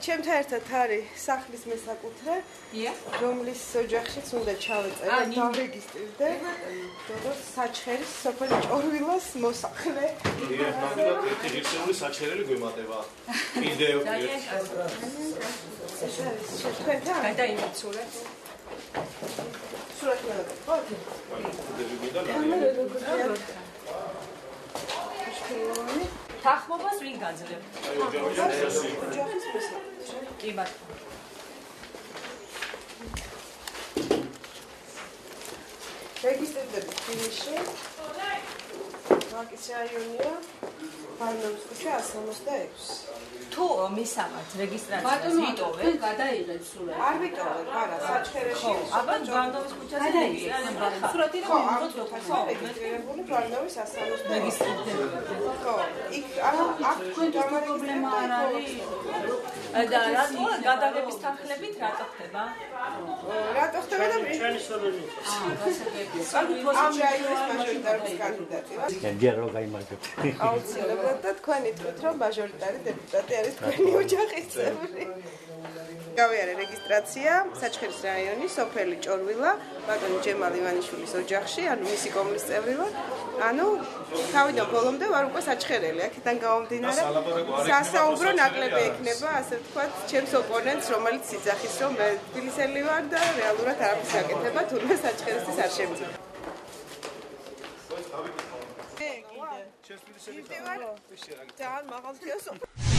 ჩემთან ერთად არის სახლის მესაკუთრე, რომლის ოჯახშიც უნდა ჩავეწერე, დავრეგისტრირდე, როგორც საჩხერის სოფელი ჭორვილას მოსახლე. ნამდვილად ერთი ღირსეული საჩხერელი გვემატება. კიდევ ერთი. ეს არის თქვენთან? გადაიმით სურათ. სურათ მეგობრებო? თანხმობას ვინ გაძლევ? ოჯახის მესაკუთრე. კი ბატონო. რეგისტრირდებით ფინიში. ვაკის რაიონია. ბარნაულის ქუჩა 166. თუ მისამართ რეგისტრაციას ვიტოვებ, გადაიღეთ სურათი. არ ვიტოვებ, არა, საჩხერეში. აბა ბარნაულის ქუჩაზე გადაიღეთ. სურათი ხო, ამ დროთან რეგისტრირებული ბარნაულის 166. რეგისტრირდება. ხო, იქ აქ თქვენ პრობლემა არ არის. და რატო გადაღების თანხლებით რატო ხდება? რატო ხდება და ჩვენი სოლონი. ამ რაიონის მაჟორიტარის კანდიდატი რა. მედია რო გაიმარჯვებ. აუცილებლად და თქვენ ითქვით, რომ მაჟორიტარი დეპუტატი არის თქვენი ოჯახის წევრი. გავიარე რეგისტრაცია საჩხერის რაიონის სოფელი ჭორვილა, ბატონი ჯემალ ივანიშვილის ოჯახში, ანუ მისი კომუნის წევრი ვარ. ანუ თავიდან ბოლომდე ვარ უკვე საჩხერელი, აქედან გამომდინარე სასაუბრო ნაკლები ექნება, ასე ვთქვათ, ჩემს ოპონენტს, რომელიც იძახის, რომ მე თბილისელი ვარ და რეალურად არაფერს გაკეთება, თურმე საჩხერისთვის არ შემიძლია. ძალიან მაღალ თეოსოფ